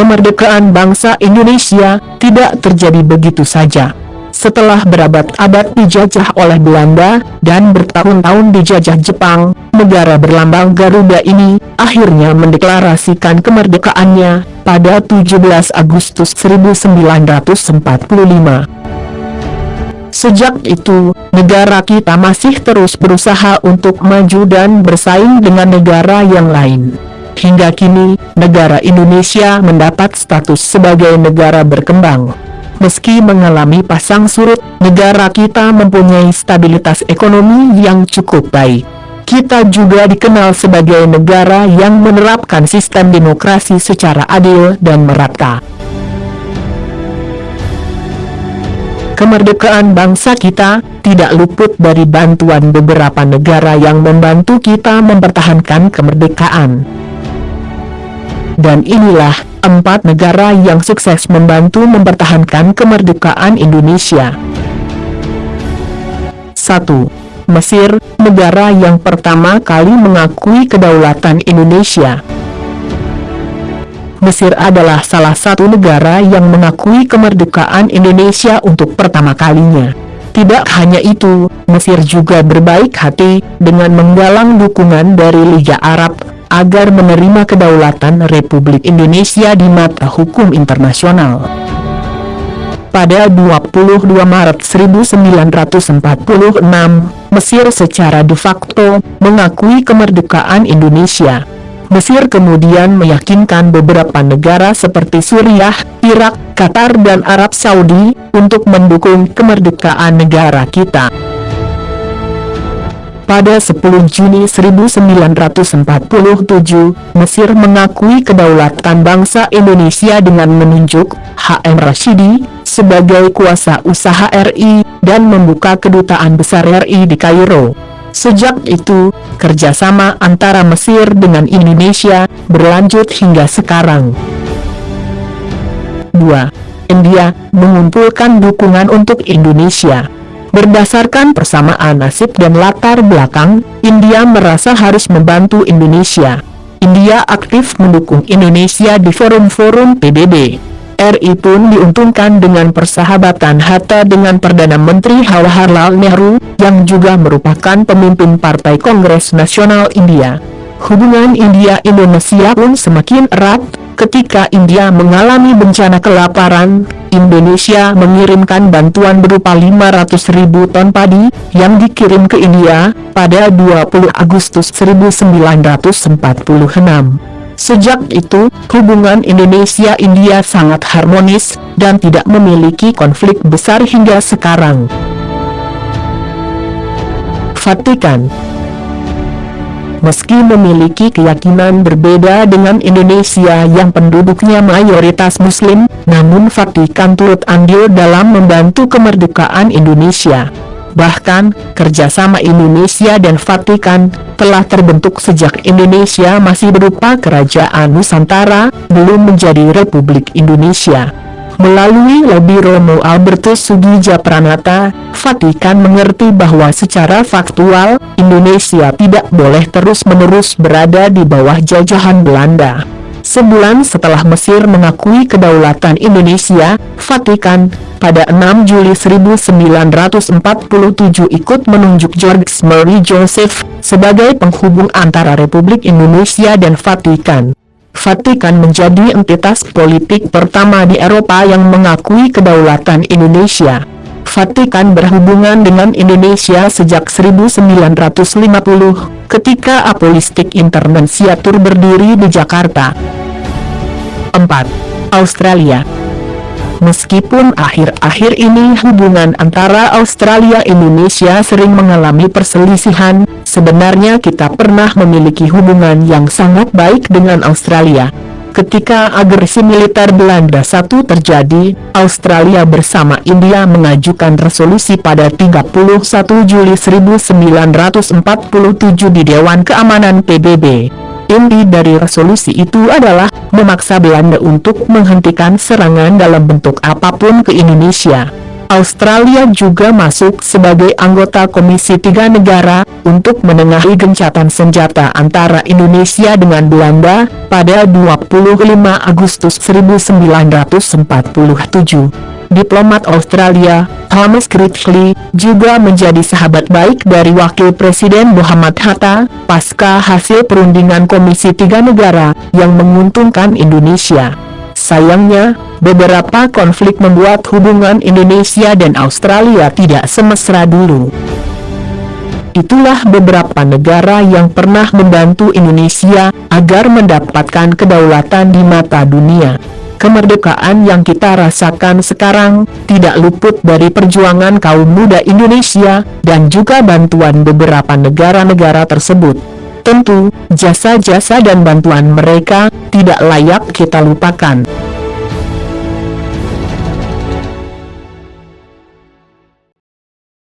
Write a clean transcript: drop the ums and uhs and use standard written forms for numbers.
Kemerdekaan bangsa Indonesia tidak terjadi begitu saja. Setelah berabad-abad dijajah oleh Belanda dan bertahun-tahun dijajah Jepang, negara berlambang Garuda ini akhirnya mendeklarasikan kemerdekaannya pada 17 Agustus 1945. Sejak itu, negara kita masih terus berusaha untuk maju dan bersaing dengan negara yang lain. Hingga kini, negara Indonesia mendapat status sebagai negara berkembang. Meski mengalami pasang surut, negara kita mempunyai stabilitas ekonomi yang cukup baik. Kita juga dikenal sebagai negara yang menerapkan sistem demokrasi secara adil dan merata. Kemerdekaan bangsa kita tidak luput dari bantuan beberapa negara yang membantu kita mempertahankan kemerdekaan. Dan inilah 4 negara yang sukses membantu mempertahankan kemerdekaan Indonesia. 1. Mesir, negara yang pertama kali mengakui kedaulatan Indonesia. Mesir adalah salah satu negara yang mengakui kemerdekaan Indonesia untuk pertama kalinya. Tidak hanya itu, Mesir juga berbaik hati dengan menggalang dukungan dari Liga Arab agar menerima kedaulatan Republik Indonesia di mata hukum internasional. Pada 22 Maret 1946, Mesir secara de facto mengakui kemerdekaan Indonesia. Mesir kemudian meyakinkan beberapa negara seperti Suriah, Irak, Qatar dan Arab Saudi untuk mendukung kemerdekaan negara kita. Pada 10 Juni 1947, Mesir mengakui kedaulatan bangsa Indonesia dengan menunjuk H.M. Rashidi sebagai kuasa usaha RI dan membuka kedutaan besar RI di Kairo. Sejak itu, kerjasama antara Mesir dengan Indonesia berlanjut hingga sekarang. 2. India mengumpulkan dukungan untuk Indonesia. Berdasarkan persamaan nasib dan latar belakang, India merasa harus membantu Indonesia. India aktif mendukung Indonesia di forum-forum PBB. RI pun diuntungkan dengan persahabatan Hatta dengan Perdana Menteri Jawaharlal Nehru, yang juga merupakan pemimpin Partai Kongres Nasional India. Hubungan India-Indonesia pun semakin erat. Ketika India mengalami bencana kelaparan, Indonesia mengirimkan bantuan berupa 500.000 ton padi yang dikirim ke India pada 20 Agustus 1946. Sejak itu, hubungan Indonesia-India sangat harmonis dan tidak memiliki konflik besar hingga sekarang. Vatikan. Meski memiliki keyakinan berbeda dengan Indonesia yang penduduknya mayoritas Muslim, namun Vatikan turut andil dalam membantu kemerdekaan Indonesia. Bahkan, kerjasama Indonesia dan Vatikan telah terbentuk sejak Indonesia masih berupa Kerajaan Nusantara, belum menjadi Republik Indonesia. Melalui lobby Romo Albertus Sugijapranata, Vatikan mengerti bahwa secara faktual, Indonesia tidak boleh terus-menerus berada di bawah jajahan Belanda. Sebulan setelah Mesir mengakui kedaulatan Indonesia, Vatikan, pada 6 Juli 1947 ikut menunjuk George Murray Joseph sebagai penghubung antara Republik Indonesia dan Vatikan. Vatikan menjadi entitas politik pertama di Eropa yang mengakui kedaulatan Indonesia. Vatikan berhubungan dengan Indonesia sejak 1950, ketika Apolistik Internunciatur berdiri di Jakarta. 4. Australia. Meskipun akhir-akhir ini hubungan antara Australia-Indonesia sering mengalami perselisihan, sebenarnya kita pernah memiliki hubungan yang sangat baik dengan Australia. Ketika agresi militer Belanda I terjadi, Australia bersama India mengajukan resolusi pada 31 Juli 1947 di Dewan Keamanan PBB. Inti dari resolusi itu adalah memaksa Belanda untuk menghentikan serangan dalam bentuk apapun ke Indonesia. Australia juga masuk sebagai anggota Komisi Tiga Negara untuk menengahi gencatan senjata antara Indonesia dengan Belanda pada 25 Agustus 1947. Diplomat Australia, Thomas Gridley, juga menjadi sahabat baik dari Wakil Presiden Muhammad Hatta, pasca hasil perundingan Komisi Tiga Negara yang menguntungkan Indonesia. Sayangnya, beberapa konflik membuat hubungan Indonesia dan Australia tidak semesra dulu. Itulah beberapa negara yang pernah membantu Indonesia agar mendapatkan kedaulatan di mata dunia. Kemerdekaan yang kita rasakan sekarang tidak luput dari perjuangan kaum muda Indonesia dan juga bantuan beberapa negara-negara tersebut. Tentu, jasa-jasa dan bantuan mereka tidak layak kita lupakan.